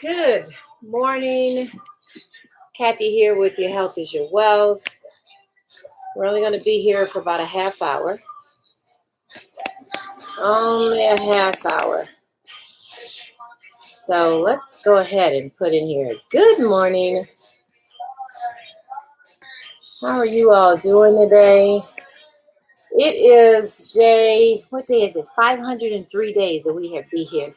Good morning. Kathy here with Your Health is Your Wealth. We're only going to be here for about a half hour. Only a half hour. So let's go ahead and put in here. Good morning. How are you all doing today? It is what day is it? 503 days that we have been here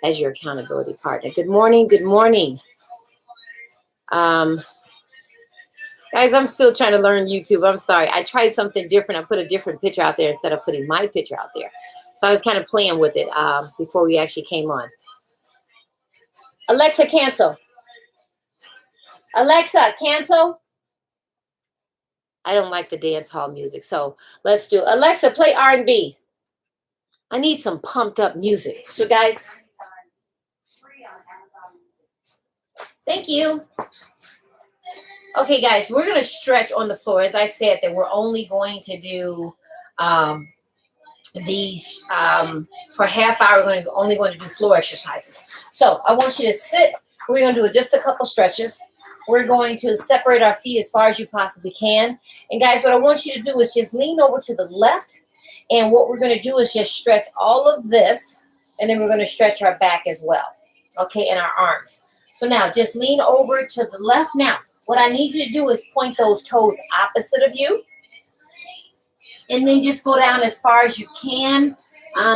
as your accountability partner. Good morning. Good morning. Guys, I'm still trying to learn YouTube. I'm sorry. I tried something different. I put a different picture out there instead of putting my picture out there. So I was kind of playing with it before we actually came on. Alexa, cancel. Alexa, cancel. I don't like the dance hall music, so let's do Alexa, play R&B. I need some pumped up music. So guys, thank you. Okay, guys, we're going to stretch on the floor. As I said, that we're only going to do these for a half hour. We're only going to do floor exercises. So I want you to sit. We're going to do just a couple stretches. We're going to separate our feet as far as you possibly can. And guys, what I want you to do is just lean over to the left. And what we're going to do is just stretch all of this. And then we're going to stretch our back as well. Okay, and our arms. So now just lean over to the left. Now, what I need you to do is point those toes opposite of you. And then just go down as far as you can.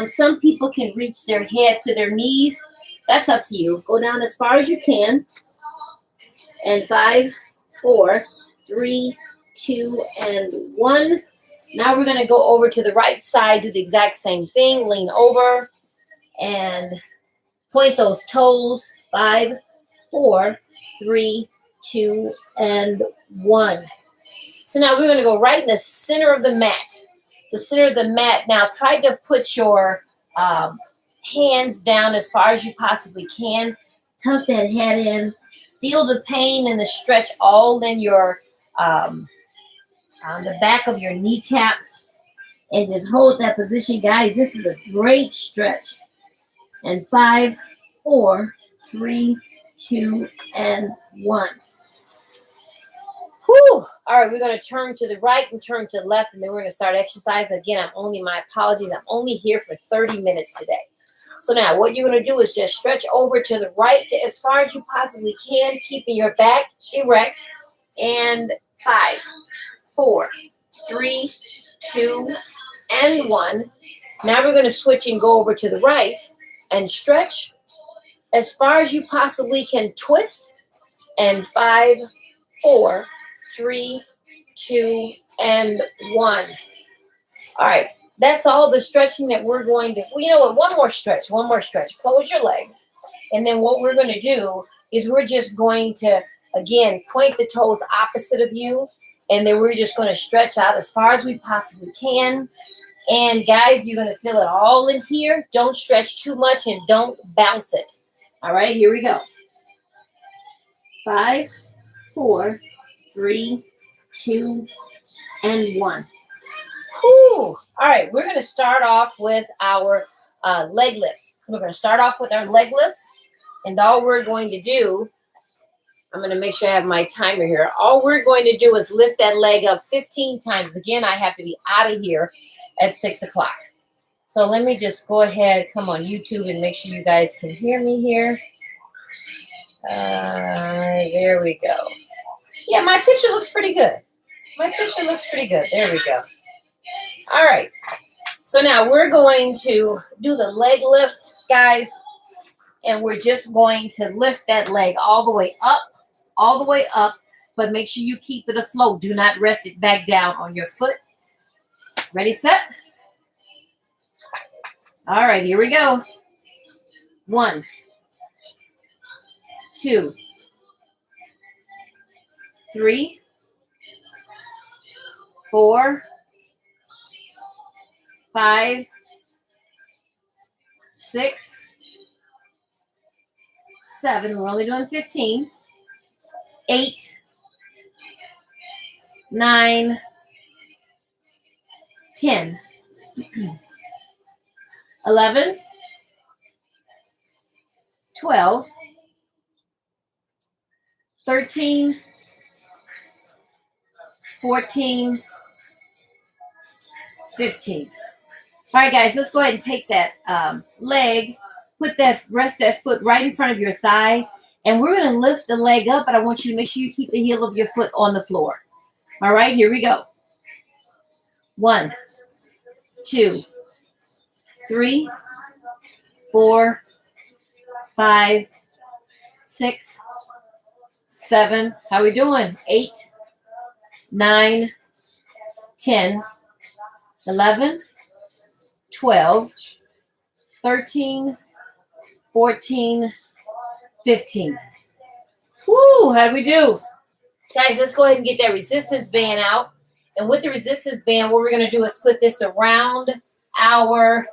Some people can reach their head to their knees. That's up to you. Go down as far as you can. And 5, 4, 3, 2, and 1. Now we're going to go over to the right side. Do the exact same thing. Lean over and point those toes. 5, 4, 3, 2, and 1. So now we're going to go right in the center of the mat. The center of the mat. Now try to put your hands down as far as you possibly can. Tuck that head in. Feel the pain and the stretch all in your on the back of your kneecap. And just hold that position, guys. This is a great stretch. And 5, 4, 3, 2, and 1. Whew. All right, we're going to turn to the right and turn to the left, and then we're going to start exercising. Again, my apologies. I'm only here for 30 minutes today. So now what you're going to do is just stretch over to the right as far as you possibly can, keeping your back erect. And 5, 4, 3, 2, and 1. Now we're going to switch and go over to the right and stretch as far as you possibly can. Twist. And 5, 4, 3, 2, and 1. All right. That's all the stretching that we're going to. Well, you know what? One more stretch. Close your legs. And then what we're going to do is we're just going to, again, point the toes opposite of you. And then we're just going to stretch out as far as we possibly can. And guys, you're going to feel it all in here. Don't stretch too much and don't bounce it. All right, here we go. 5, 4, 3, 2, and 1. Whew. All right, we're going to start off with our leg lifts. We're going to start off with our leg lifts. And all we're going to do, I'm going to make sure I have my timer here. All we're going to do is lift that leg up 15 times. Again, I have to be out of here at 6 o'clock. So let me just go ahead, come on YouTube and make sure you guys can hear me here. There we go. Yeah, my picture looks pretty good. There we go. All right. So now we're going to do the leg lifts, guys. And we're just going to lift that leg all the way up. But make sure you keep it afloat. Do not rest it back down on your foot. Ready, set? All right, here we go. 1, 2, 3, 4, 5, 6, 7. We're only doing 15. 8, 9, 10, 11, 12, 13, 14, 15. All right, guys, let's go ahead and take that leg, rest that foot right in front of your thigh, and we're going to lift the leg up, but I want you to make sure you keep the heel of your foot on the floor. All right, here we go. 1, 2, 3, 4, 5, 6, 7. How we doing? 8, 9, 10, 11, 12, 13, 14, 15. Woo, how'd we do? Guys, let's go ahead and get that resistance band out. And with the resistance band, what we're going to do is put this around our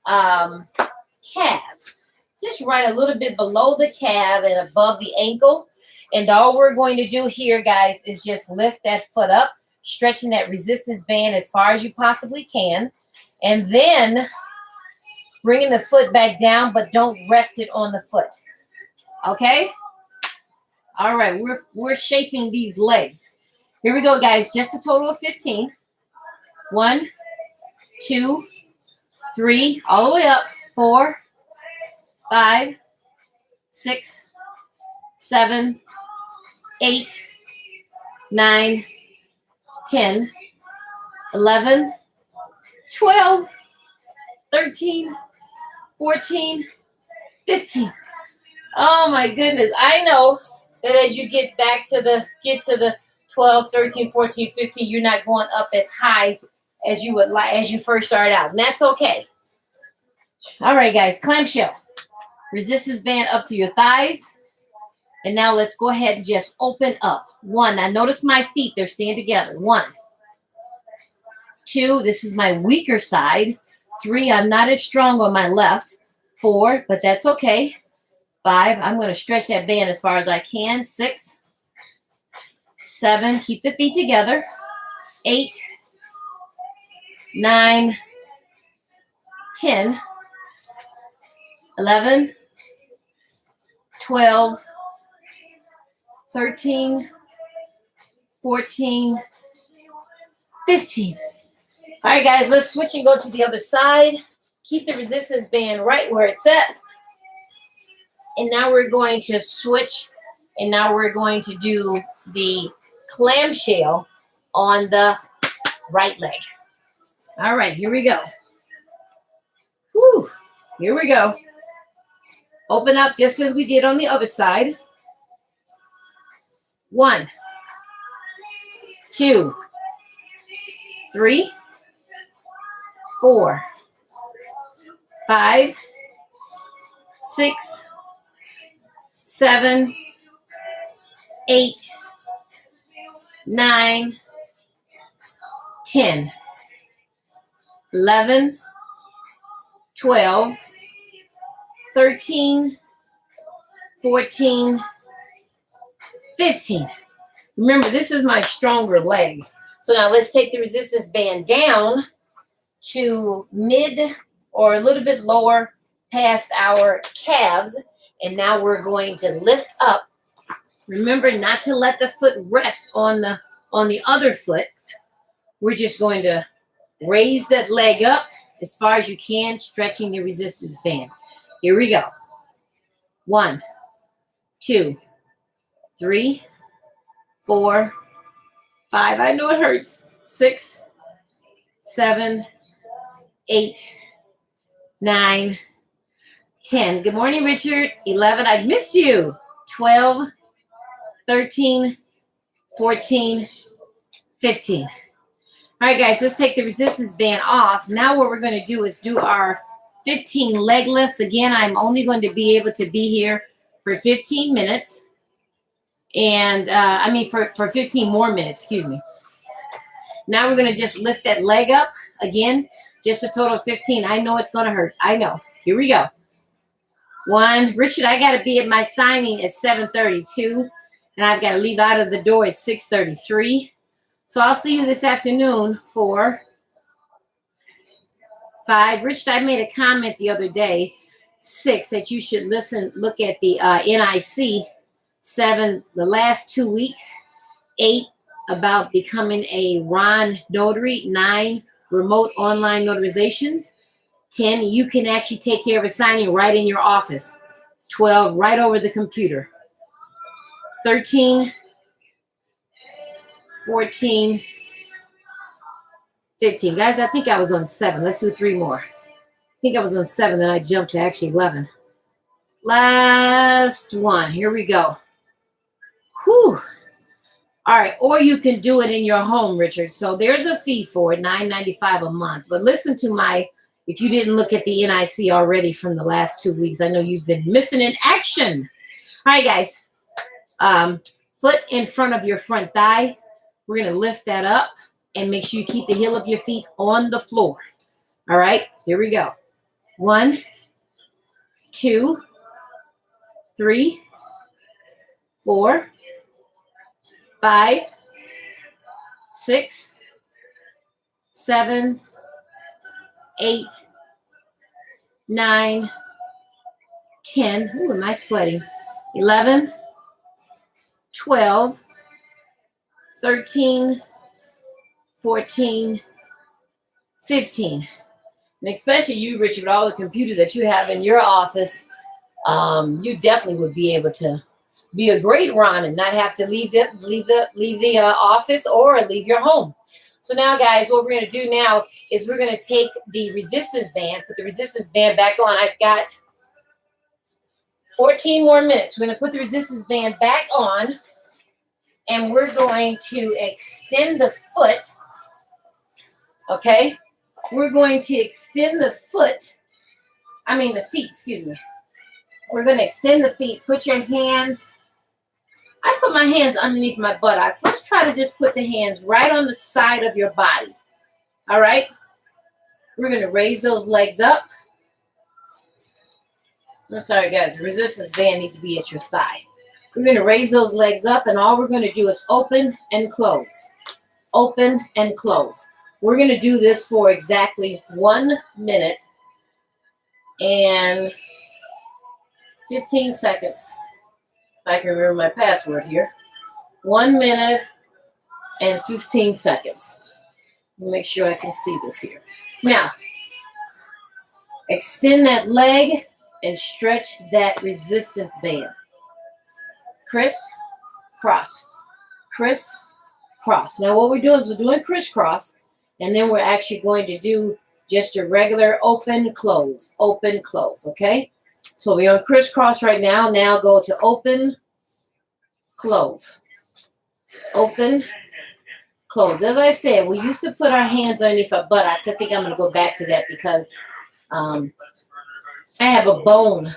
calf. Just right a little bit below the calf and above the ankle. And all we're going to do here, guys, is just lift that foot up, stretching that resistance band as far as you possibly can. And then bringing the foot back down, but don't rest it on the foot. Okay? All right, we're shaping these legs. Here we go, guys. Just a total of 15. 1, 2, 3, all the way up. 4, 5, 6, 7, 8, 9, 10, 11, 12, 13, 14, 15. Oh my goodness. I know that as you get to the 12, 13, 14, 15, you're not going up as high as you would like as you first start out. And that's okay. All right, guys, clamshell. Resistance band up to your thighs. And now let's go ahead and just open up. 1. Now notice my feet, they're staying together. 1, 2, this is my weaker side. 3, I'm not as strong on my left. 4, but that's okay. 5, I'm going to stretch that band as far as I can. 6, 7, keep the feet together. 8, 9, 10, 11, 12, 13, 14, 15. All right, guys, let's switch and go to the other side. Keep the resistance band right where it's at. And now we're going to switch, and now we're going to do the clamshell on the right leg. All right, here we go. Whew, here we go. Open up just as we did on the other side. 1, 2, 3, 4, 5, 6, 7, 8, 9, 10, 11, 12, 13, 14, 15. Remember, this is my stronger leg. So now let's take the resistance band down to mid or a little bit lower past our calves. And now we're going to lift up. Remember not to let the foot rest on the other foot. We're just going to raise that leg up as far as you can, stretching the resistance band. Here we go. 1, 2, 3, 4, 5. I know it hurts. 6, 7, 8, 9, 10. Good morning, Richard. 11. I missed you. 12, 13, 14, 15. All right, guys, let's take the resistance band off. Now what we're going to do is do our 15 leg lifts. Again, I'm only going to be able to be here for 15 minutes. And for 15 more minutes, excuse me. Now we're going to just lift that leg up. Again, just a total of 15. I know it's going to hurt. I know. Here we go. 1. Richard, I got to be at my signing at 7:32. And I've got to leave out of the door at 6:33. So I'll see you this afternoon for 5. Richard, I made a comment the other day, 6, that you should look at the NIC 7, the last 2 weeks. 8, about becoming a Ron notary. 9, remote online notarizations. 10, you can actually take care of a signing right in your office. 12, right over the computer. 13, 14, 15. Guys, I think I was on 7. Let's do 3 more. I think I was on 7, then I jumped to actually 11. Last one. Here we go. Whew. All right, or you can do it in your home, Richard. So there's a fee for it, $9.95 a month. But listen to my, if you didn't look at the NIC already from the last 2 weeks, I know you've been missing in action. All right, guys. Foot in front of your front thigh. We're going to lift that up and make sure you keep the heel of your feet on the floor. All right, here we go. 1, 2, 3, 4, 5, 6, 7, 8, 9, 10. Ooh, am I sweating? 11, 12, 13, 14, 15. And especially you, Richard, with all the computers that you have in your office, you definitely would be able to be a great Ron and not have to leave the office or leave your home. So now, guys, what we're going to do now is we're going to take the resistance band, put the resistance band back on. I've got 14 more minutes. We're going to put the resistance band back on, and we're going to extend the foot. Okay? We're going to extend the feet, excuse me. We're going to extend the feet. Put your hands, I put my hands underneath my buttocks. Let's try to just put the hands right on the side of your body. All right? We're going to raise those legs up. I'm sorry, guys. The resistance band needs to be at your thigh. We're going to raise those legs up, and all we're going to do is open and close. Open and close. We're going to do this for exactly 1 minute and 15 seconds. If I can remember my password here. 1 minute and 15 seconds. Let me make sure I can see this here. Now, extend that leg and stretch that resistance band. Criss, cross, criss, cross. Now what we're doing is we're doing crisscross, and then we're actually going to do just a regular open, close, okay? So we're on crisscross right now. Now go to open, close, open, close. As I said, we used to put our hands underneath our buttocks. I think I'm going to go back to that because I have a bone,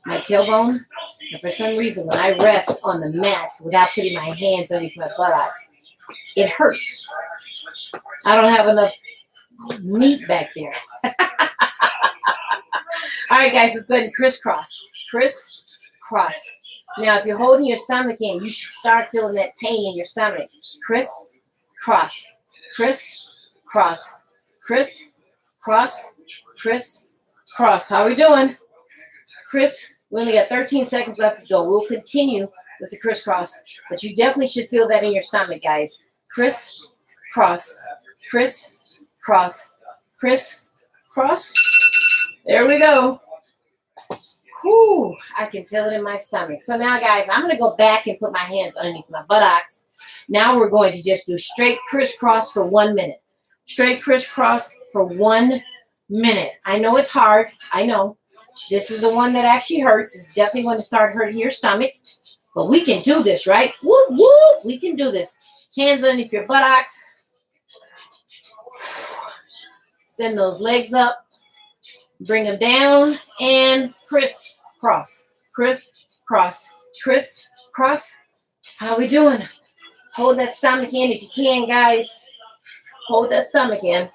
my tailbone, and for some reason when I rest on the mat without putting my hands underneath my buttocks, it hurts. I don't have enough meat back there. All right, guys, let's go ahead and crisscross. Criss-cross. Now, if you're holding your stomach in, you should start feeling that pain in your stomach. Criss-cross. Criss-cross. Criss-cross. Criss-cross. How are we doing? Chris, we only got 13 seconds left to go. We'll continue with the crisscross, but you definitely should feel that in your stomach, guys. Criss-cross. Criss-cross. Criss-cross. There we go. Whew, I can feel it in my stomach. So now, guys, I'm going to go back and put my hands underneath my buttocks. Now we're going to just do straight crisscross for 1 minute. Straight crisscross for 1 minute. I know it's hard. I know. This is the one that actually hurts. It's definitely going to start hurting your stomach. But we can do this, right? Whoop, whoop. We can do this. Hands underneath your buttocks. Extend those legs up. Bring them down and crisscross. Crisscross. Crisscross. How are we doing? Hold that stomach in if you can, guys. Hold that stomach in.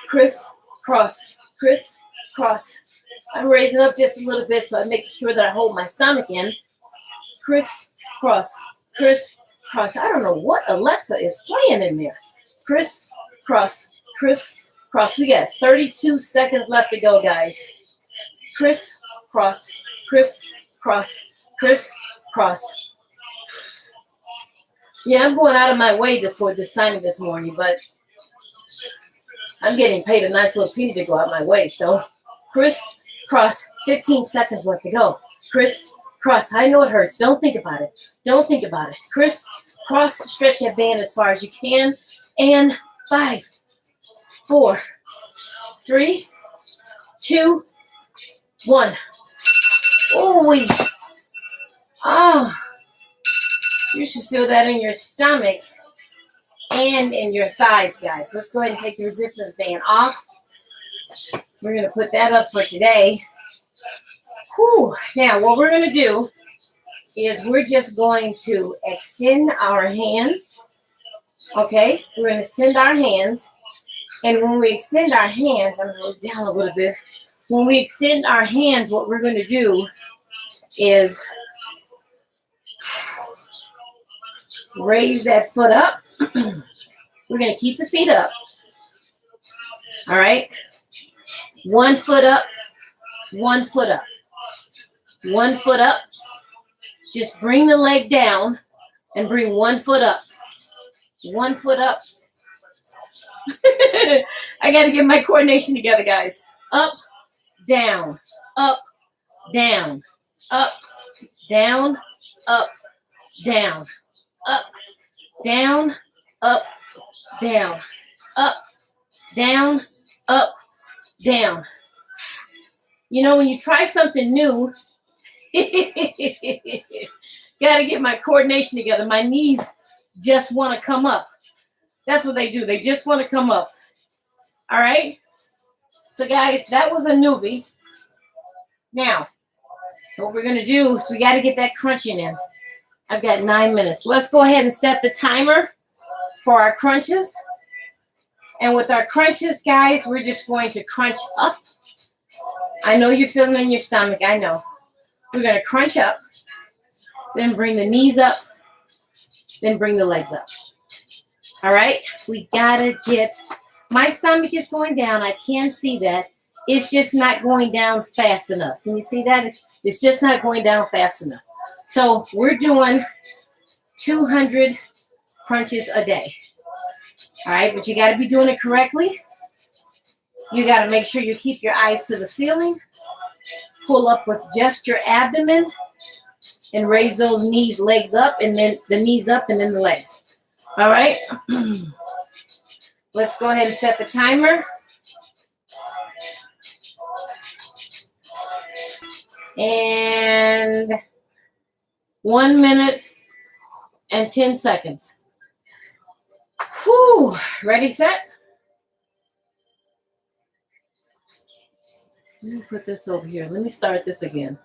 Crisscross. Crisscross. I'm raising up just a little bit so I make sure that I hold my stomach in. Crisscross. Crisscross. I don't know what Alexa is playing in there. Crisscross. Crisscross. We got 32 seconds left to go, guys. Crisscross. Crisscross. Crisscross. Yeah, I'm going out of my way for this signing this morning, but I'm getting paid a nice little penny to go out my way. So, crisscross, 15 seconds left to go. Crisscross, I know it hurts. Don't think about it. Don't think about it. Crisscross, stretch that band as far as you can. And 5, 4, 3, 2, 1. Oh, you should feel that in your stomach and in your thighs, guys. Let's go ahead and take the resistance band off. We're going to put that up for today. Whew. Now, what we're going to do is we're just going to extend our hands. Okay? We're going to extend our hands. And when we extend our hands, I'm going to move down a little bit. When we extend our hands, what we're going to do is raise that foot up. We're going to keep the feet up. All right? 1 foot up, 1 foot up. 1 foot up. Just bring the leg down and bring 1 foot up. 1 foot up. I got to get my coordination together, guys. Up, down, up, down, up, down, up, down, up, down, up, down, up, down, up, down. You know, when you try something new, got to get my coordination together. My knees just want to come up. That's what they do. They just want to come up. All right? So, guys, that was a newbie. Now, what we're going to do is we got to get that crunching in. I've got 9 minutes. Let's go ahead and set the timer for our crunches. And with our crunches, guys, we're just going to crunch up. I know you're feeling it in your stomach. I know. We're going to crunch up, then bring the knees up, then bring the legs up. All right? We got to get, my stomach is going down. I can see that. It's just not going down fast enough. Can you see that? It's just not going down fast enough. So we're doing 200 crunches a day. All right? But you got to be doing it correctly. You got to make sure you keep your eyes to the ceiling. Pull up with just your abdomen and raise those knees, legs up, and then the knees up and then the legs. All right. Let's go ahead and set the timer. And 1 minute and 10 seconds. Whew. Ready, set? Let me put this over here. Let me start this again.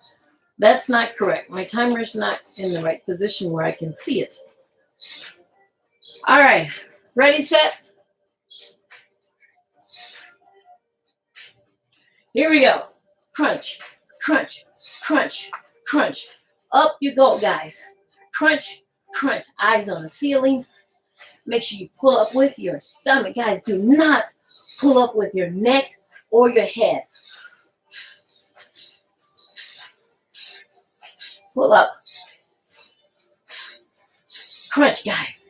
That's not correct. My timer's not in the right position where I can see it. All right. Ready, set? Here we go. Crunch, crunch, crunch, crunch. Up you go, guys. Crunch, crunch. Eyes on the ceiling. Make sure you pull up with your stomach. Guys, do not pull up with your neck or your head. Pull up. Crunch, guys.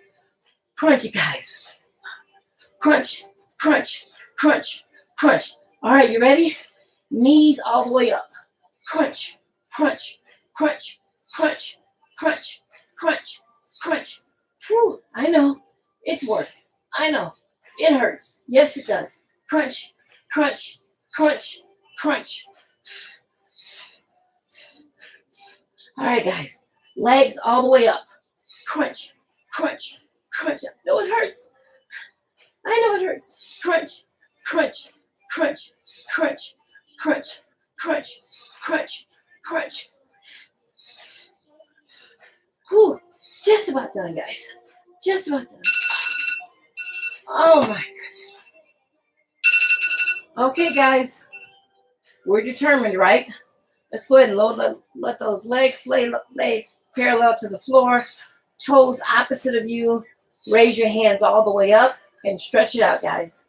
Crunch, guys. Crunch, crunch, crunch, crunch. All right, you ready? Knees all the way up. Crunch, crunch, crunch, crunch, crunch, crunch, crunch. Whew, I know. It's work. I know. It hurts. Yes, it does. Crunch, crunch, crunch, crunch. All right, guys. Legs all the way up. Crunch, crunch, crunch. I know it hurts. I know it hurts. Crunch, crunch, crunch, crunch, crunch, crunch, crunch, crunch. Whew. Just about done, guys. Just about done. Oh, my goodness. Okay, guys. We're determined, right? Let's go ahead and let those legs lay parallel to the floor. Toes opposite of you. Raise your hands all the way up and stretch it out, guys.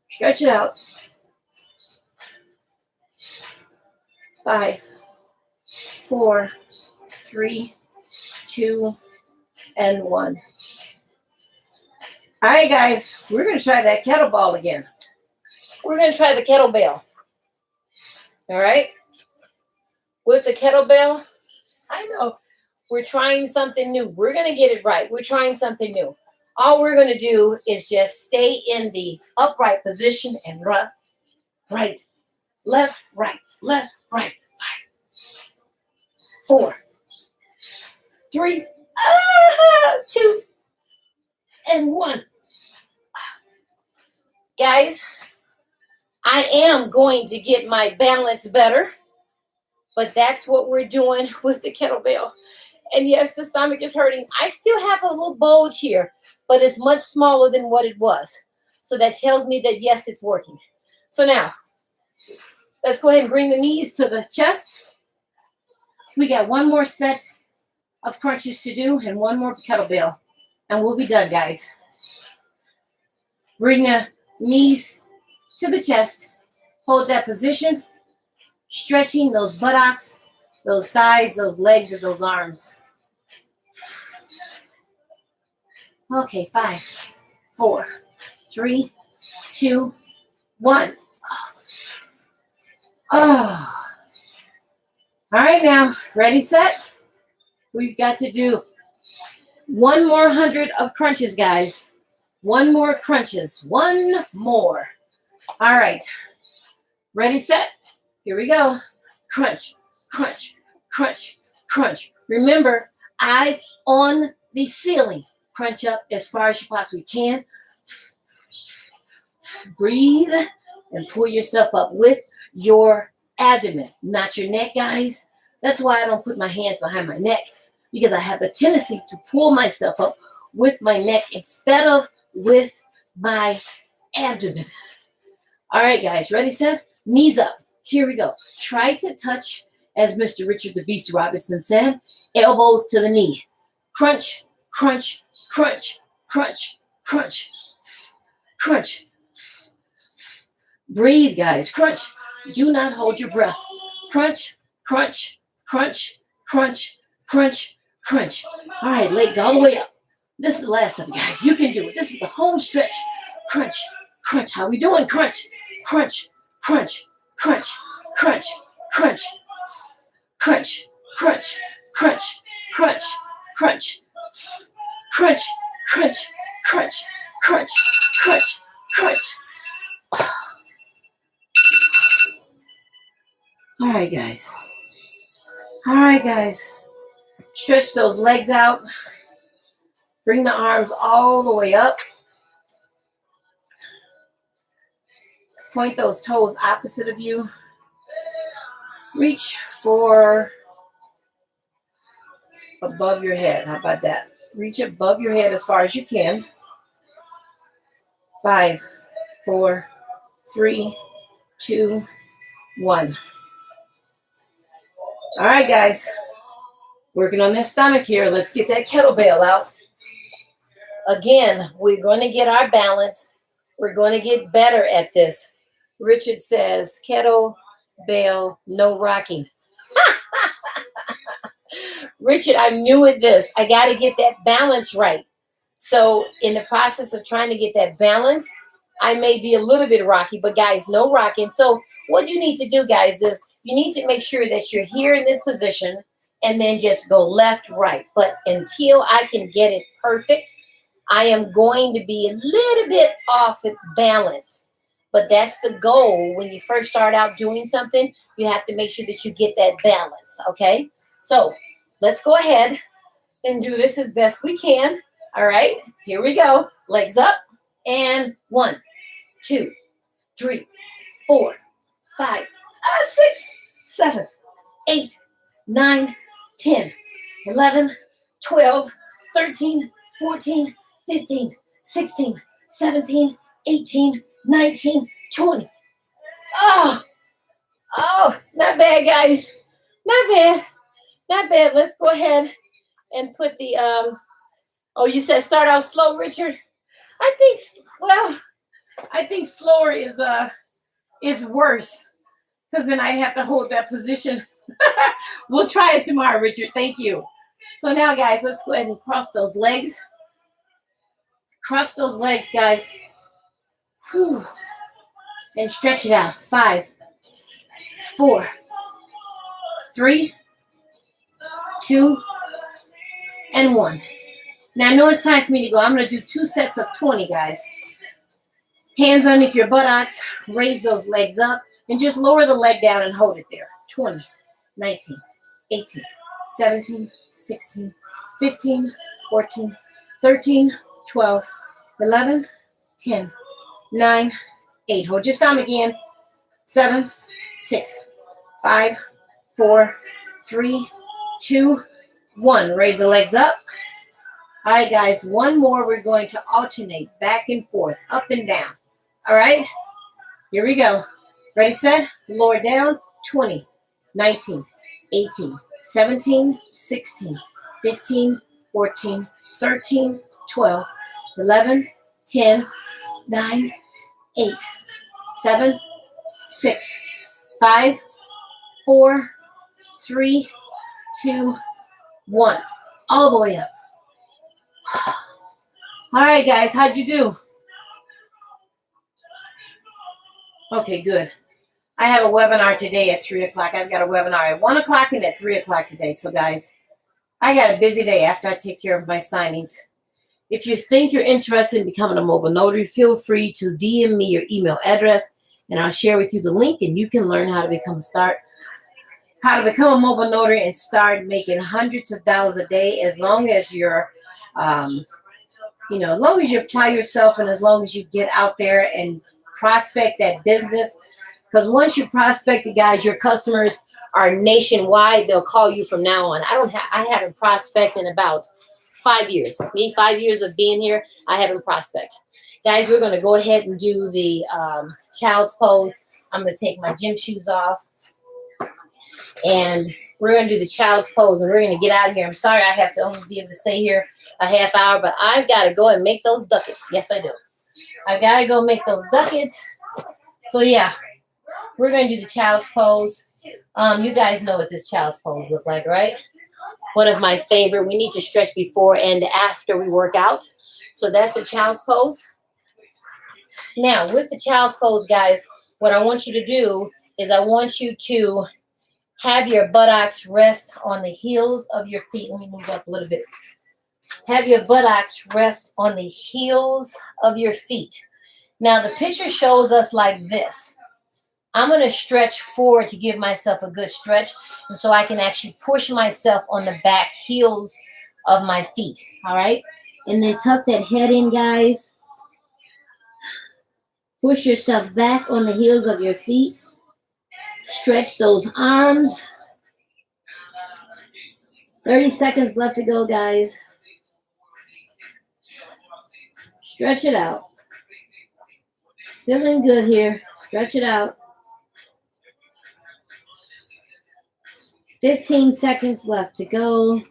Stretch it out. 5, 4, 3, 2, and 1. All right, guys, we're going to try that kettlebell again. We're going to try the kettlebell. All right? With the kettlebell, I know we're trying something new. We're going to get it right. We're trying something new. All we're going to do is just stay in the upright position and run right, left, right, 5, 4, 3, 2, and 1. Guys, I am going to get my balance better, but that's what we're doing with the kettlebell. And yes, the stomach is hurting. I still have a little bulge here, but it's much smaller than what it was. So that tells me that, yes, it's working. So now, let's go ahead and bring the knees to the chest. We got one more set of crunches to do and one more kettlebell, and we'll be done, guys. Bring the knees to the chest. Hold that position, stretching those buttocks, those thighs, those legs, and those arms. Okay, 5, 4, 3, 2, 1. Oh. All right, now, ready, set? We've got to do one more 100 of crunches, guys. One more crunches. One more. All right. Ready, set? Here we go. Crunch, crunch, crunch, crunch. Remember, eyes on the ceiling. Crunch up as far as you possibly can. Breathe and pull yourself up with your abdomen, not your neck, guys. That's why I don't put my hands behind my neck, because I have the tendency to pull myself up with my neck instead of with my abdomen. All right, guys, ready, set? Knees up. Here we go. Try to touch, as Mr. Richard the Beast Robinson said, elbows to the knee. Crunch, crunch, crunch, crunch, crunch, crunch. Breathe, guys. Crunch. Do not hold your breath. Crunch, crunch, crunch, crunch, crunch, crunch. All right, legs all the way up. This is the last of it, guys. You can do it. This is the home stretch. Crunch, crunch. How we doing? Crunch, crunch, crunch, crunch, crunch, crunch, crunch, crunch, crunch, crunch, crunch, crunch, crunch, crunch, crunch, crunch, crunch. All right, guys. All right, guys. Stretch those legs out. Bring the arms all the way up. Point those toes opposite of you. Reach for above your head. How about that? Reach above your head as far as you can. 5, 4, 3, 2, 1. All right, guys. Working on this stomach here. Let's get that kettlebell out. Again, we're going to get our balance. We're going to get better at this. Richard says, kettlebell, no rocking. Richard, I'm new at this. I got to get that balance right. So in the process of trying to get that balance, I may be a little bit rocky, but guys, no rocking. So what you need to do, guys, is you need to make sure that you're here in this position and then just go left, right. But until I can get it perfect, I am going to be a little bit off at balance. But that's the goal. When you first start out doing something, you have to make sure that you get that balance, okay? So let's go ahead and do this as best we can. All right, here we go. Legs up, and 1, 2, 3, 4, 5, 6, 7, 8, 9, 10, 11, 12, 13, 14, 15, 16, 17, 18, 19, 20. Oh, not bad, guys. Not bad. Not bad. Let's go ahead and put the, oh, you said start out slow, Richard? I think slower is worse, because then I have to hold that position. We'll try it tomorrow, Richard. Thank you. So now, guys, let's go ahead and cross those legs. Cross those legs, guys. Whew. And stretch it out. 5, 4, 3, 2, and 1. Now, I know it's time for me to go. I'm going to do 2 sets of 20, guys. Hands underneath your buttocks. Raise those legs up. And just lower the leg down and hold it there. 20, 19, 18, 17, 16, 15, 14, 13, 12, 11, 10, 9, 8. Hold your stomach again. 7, 6, 5, 4, 3, 2, 1. Raise the legs up. All right, guys. One more. We're going to alternate back and forth, up and down. All right. Here we go. Ready, set, lower down. 20, 19, 18, 17, 16, 15, 14, 13, 12, 11, 10, 9, 8, 7, 6, 5, 4, 3, 2, 1. All the way up. All right, guys, how'd you do? Okay, good. I have a webinar today at 3 o'clock. I've got a webinar at 1 o'clock and at 3 o'clock today. So, guys, I got a busy day after I take care of my signings. If you think you're interested in becoming a mobile notary, feel free to DM me your email address, and I'll share with you the link, and you can learn how to become a mobile notary and start making hundreds of dollars a day as long as you're, as long as you apply yourself and as long as you get out there and prospect that business. Because once you prospect, guys, your customers are nationwide. They'll call you from now on. I haven't prospected in about 5 years. 5 years of being here, I haven't prospected. Guys, we're going to go ahead and do the child's pose. I'm going to take my gym shoes off. And we're going to do the child's pose. And we're going to get out of here. I'm sorry I have to only be able to stay here a half hour. But I've got to go and make those ducats. Yes, I do. I've got to go make those ducats. So, yeah. We're going to do the child's pose. You guys know what this child's pose look like, right? One of my favorite. We need to stretch before and after we work out. So that's the child's pose. Now, with the child's pose, guys, what I want you to do is I want you to have your buttocks rest on the heels of your feet. Let me move up a little bit. Have your buttocks rest on the heels of your feet. Now, the picture shows us like this. I'm going to stretch forward to give myself a good stretch, and so I can actually push myself on the back heels of my feet, all right? And then tuck that head in, guys. Push yourself back on the heels of your feet. Stretch those arms. 30 seconds left to go, guys. Stretch it out. Feeling good here. Stretch it out. 15 seconds left to go.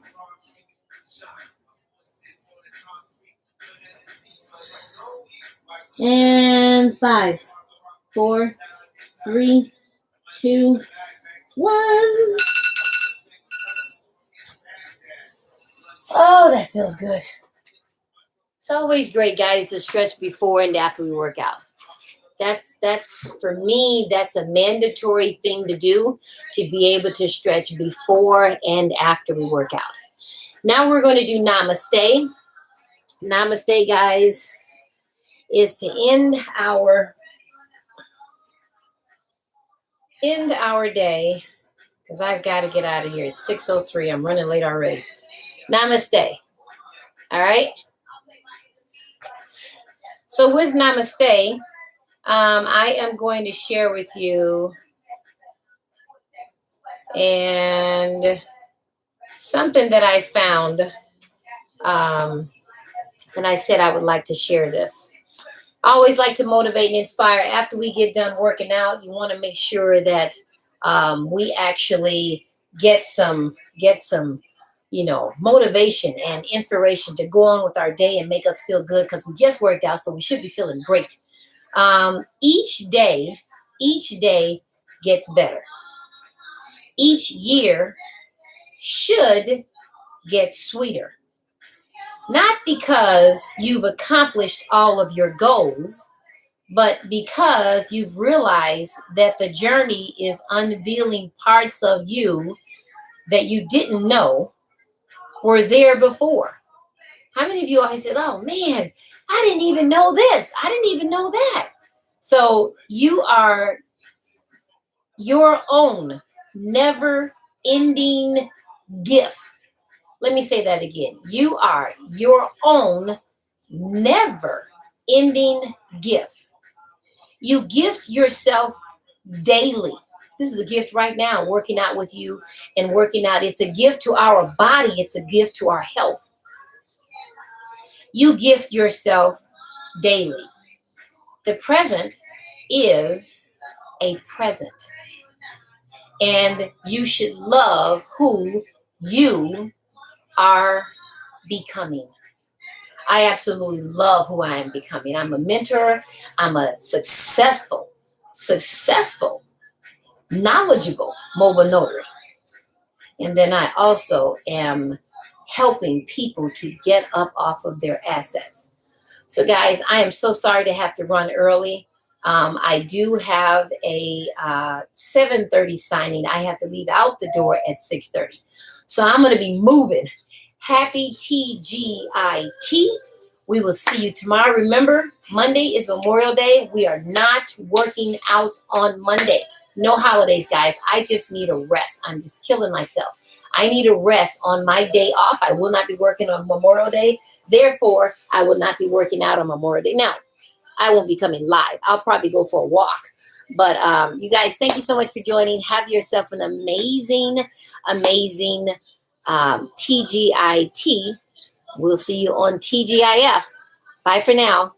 And 5, 4, 3, 2, 1. Oh, that feels good. It's always great, guys, to stretch before and after we work out. That's for me, that's a mandatory thing to do, to be able to stretch before and after we work out. Now we're going to do namaste. Namaste, guys, is to end our day, because I've got to get out of here. It's 6:03. I'm running late already. Namaste. All right. So with namaste, I am going to share with you and something that I found, and I said I would like to share this. I always like to motivate and inspire. After we get done working out, you want to make sure that we actually get some, motivation and inspiration to go on with our day and make us feel good, because we just worked out, so we should be feeling great. Each day gets better. Each year should gets sweeter. Not because you've accomplished all of your goals, but because you've realized that the journey is unveiling parts of you that you didn't know were there before. How many of you always said, oh man, I didn't even know this. I didn't even know that. So you are your own never ending gift. Let me say that again. You are your own never ending gift. You gift yourself daily. This is a gift right now, working out with you and working out. It's a gift to our body. It's a gift to our health. You gift yourself daily. The present is a present. And you should love who you are becoming. I absolutely love who I am becoming. I'm a mentor. I'm a successful, knowledgeable mobile notary. And then I also am helping people to get up off of their assets. So guys, I am so sorry to have to run early. I do have a 7:30 signing. I have to leave out the door at 6:30. So I'm going to be moving. Happy TGIT. We will see you tomorrow. Remember, Monday is Memorial Day. We are not working out on Monday. No holidays, guys. I just need a rest. I'm just killing myself. I need a rest on my day off. I will not be working on Memorial Day. Therefore, I will not be working out on Memorial Day. Now, I won't be coming live. I'll probably go for a walk. But you guys, thank you so much for joining. Have yourself an amazing TGIT. We'll see you on TGIF. Bye for now.